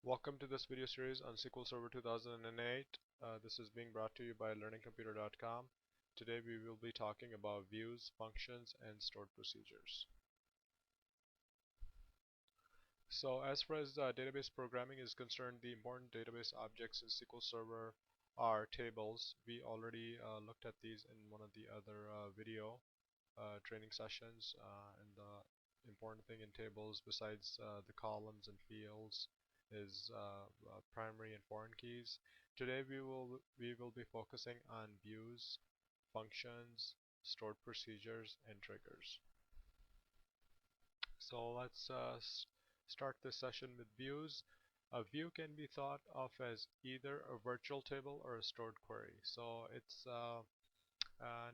Welcome to this video series on SQL Server 2008. This is being brought to you by learningcomputer.com. Today we will be talking about views, functions, and stored procedures. So as far as database programming is concerned, the important database objects in SQL Server are tables. We already looked at these in one of the other video training sessions, and the important thing in tables besides the columns and fields is primary and foreign keys. Today we will be focusing on views, functions, stored procedures, and triggers. So let's start this session with views. A view can be thought of as either a virtual table or a stored query. So it's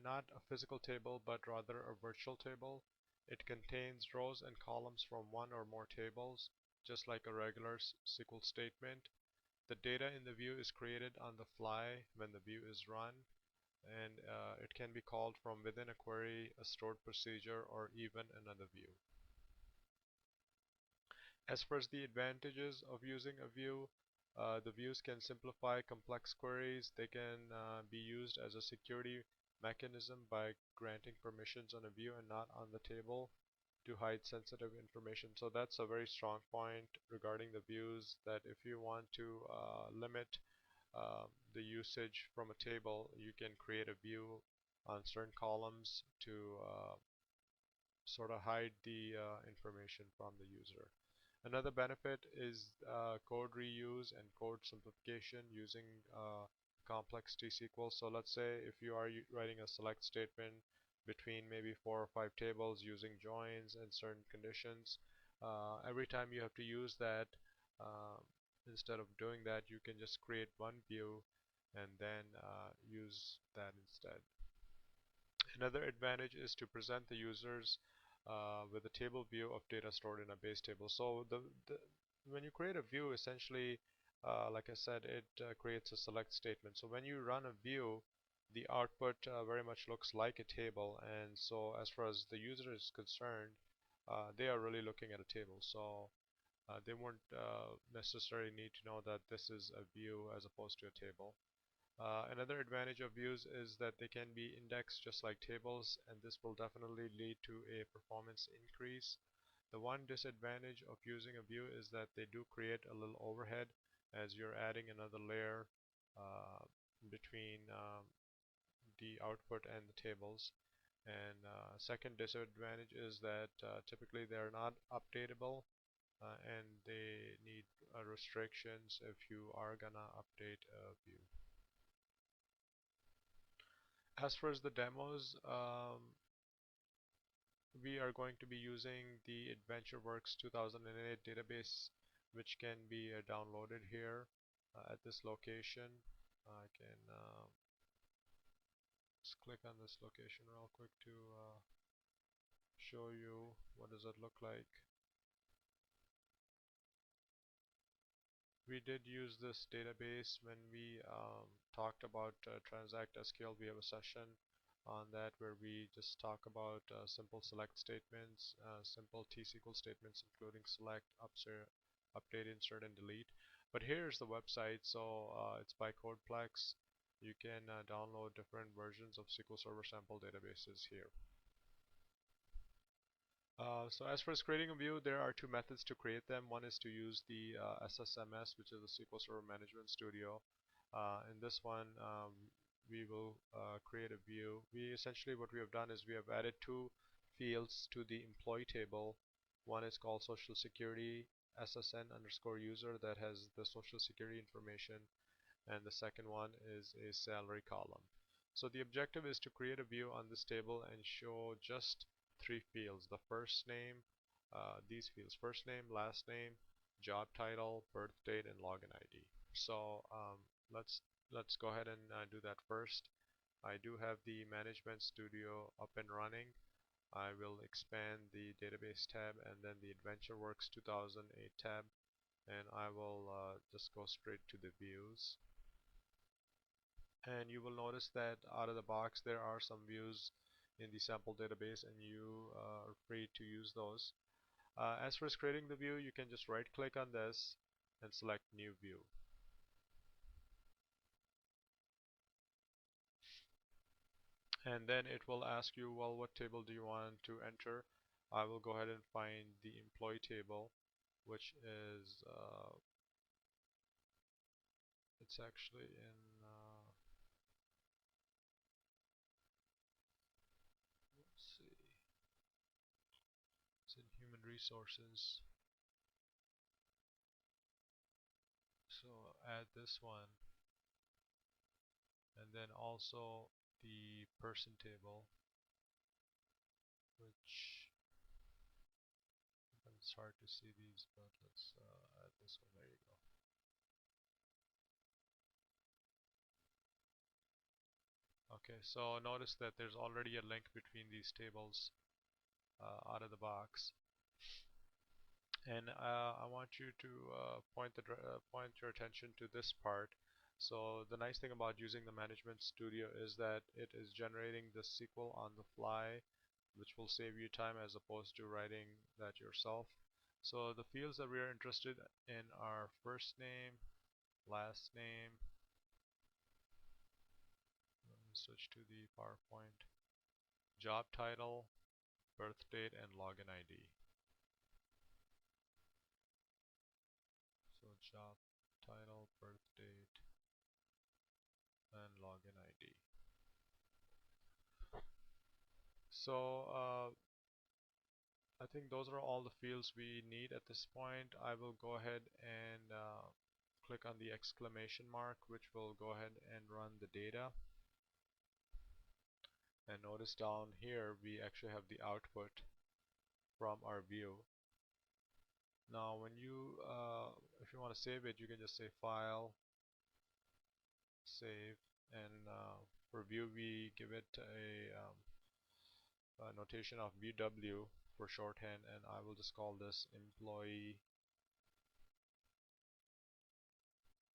not a physical table, but rather a virtual table. It contains rows and columns from one or more tables, just like a regular SQL statement. The data in the view is created on the fly when the view is run, and it can be called from within a query, a stored procedure, or even another view. As far as the advantages of using a view, the views can simplify complex queries. They can be used as a security mechanism by granting permissions on a view and not on the table to hide sensitive information. So that's a very strong point regarding the views, that if you want to limit the usage from a table, you can create a view on certain columns to sort of hide the information from the user. Another benefit is code reuse and code simplification using complex T-SQL. So let's say if you are writing a select statement between maybe 4 or 5 tables using joins and certain conditions, every time you have to use that, instead of doing that, you can just create one view and then use that instead. Another advantage is to present the users with a table view of data stored in a base table. So when you create a view, essentially, like I said, it creates a select statement. So when you run a view, the output very much looks like a table, and so as far as the user is concerned, they are really looking at a table. So they won't necessarily need to know that this is a view as opposed to a table. Another advantage of views is that they can be indexed just like tables, and this will definitely lead to a performance increase. The one disadvantage of using a view is that they do create a little overhead, as you're adding another layer uh, between the output and the tables. And second disadvantage is that typically they're not updatable, and they need restrictions if you are gonna update a view. As far as the demos, we are going to be using the AdventureWorks 2008 database, which can be downloaded here at this location. I can just click on this location real quick to show you what does it look like. We did use this database when we talked about Transact SQL. We have a session on that where we just talk about simple select statements, simple T-SQL statements including select, update, insert, and delete. But here's the website. So it's by Codeplex. You can download different versions of SQL Server sample databases here. So as far as creating a view, there are two methods to create them. One is to use the SSMS, which is the SQL Server Management Studio. In this one, we will create a view. What we have done is we have added two fields to the employee table. One is called Social Security SSN underscore user, that has the Social Security information, and the second one is a salary column. So the objective is to create a view on this table and show just three fields: the first name, these fields, first name, last name, job title, birth date, and login ID. So let's go ahead and do that first. I do have the Management Studio up and running. I will expand the Database tab and then the AdventureWorks 2008 tab, and I will just go straight to the views. And you will notice that out of the box there are some views in the sample database, and you are free to use those. As for creating the view, you can just right click on this and select New View. And then it will ask you, well, what table do you want to enter? I will go ahead and find the employee table, which is it's actually in let's see, it's in human resources. So add this one, and then also the person table, which it's hard to see these, but let's add this one. There you go. Okay, so notice that there's already a link between these tables out of the box, and I want you to point your attention to this part. So the nice thing about using the Management Studio is that it is generating the SQL on the fly, which will save you time as opposed to writing that yourself. So the fields that we are interested in are first name, last name. Let me switch to the PowerPoint. Job title, birth date, and login ID. So job title, birth date, and login ID. So I think those are all the fields we need at this point. I will go ahead and click on the exclamation mark, which will go ahead and run the data. And notice down here we actually have the output from our view. Now when you if you want to save it, you can just say File, Save, and for view we give it a notation of VW for shorthand, and I will just call this employee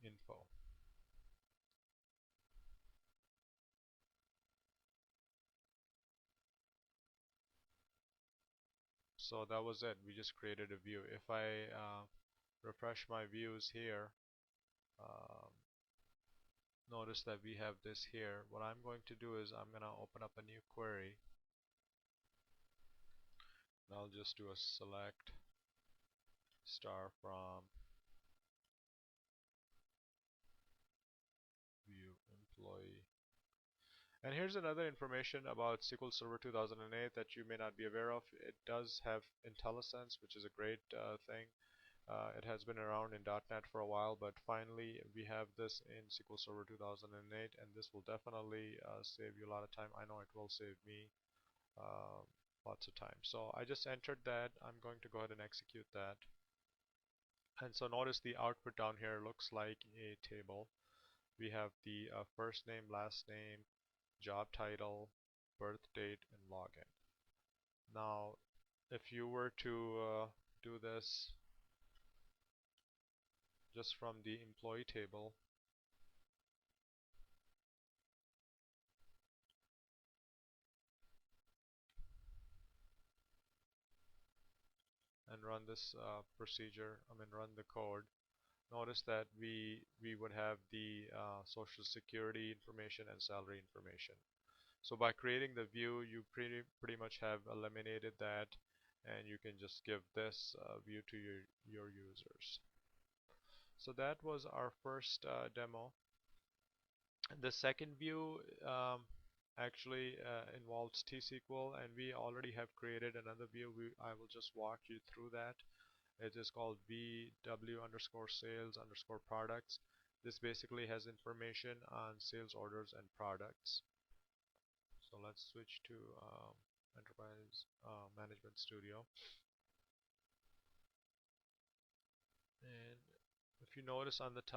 info. So that was it. We just created a view. If I refresh my views here, um, notice that we have this here. What I'm going to do is I'm going to open up a new query. And I'll just do a select star from view employee. And here's another information about SQL Server 2008 that you may not be aware of. It does have IntelliSense, which is a great thing. It has been around in .NET for a while, but finally we have this in SQL Server 2008, and this will definitely save you a lot of time. I know it will save me lots of time. So I just entered that. I'm going to go ahead and execute that. And so notice the output down here looks like a table. We have the first name, last name, job title, birth date, and login. Now, if you were to do this just from the employee table, and run this procedure, run the code, notice that we would have the social security information and salary information. So by creating the view, you pretty much have eliminated that, and you can just give this view to your users. So that was our first demo. The second view actually involves T-SQL, and we already have created another view. I will just walk you through that. It is called VW underscore sales underscore products. This basically has information on sales orders and products. So let's switch to Enterprise Management Studio. And if you notice on the top,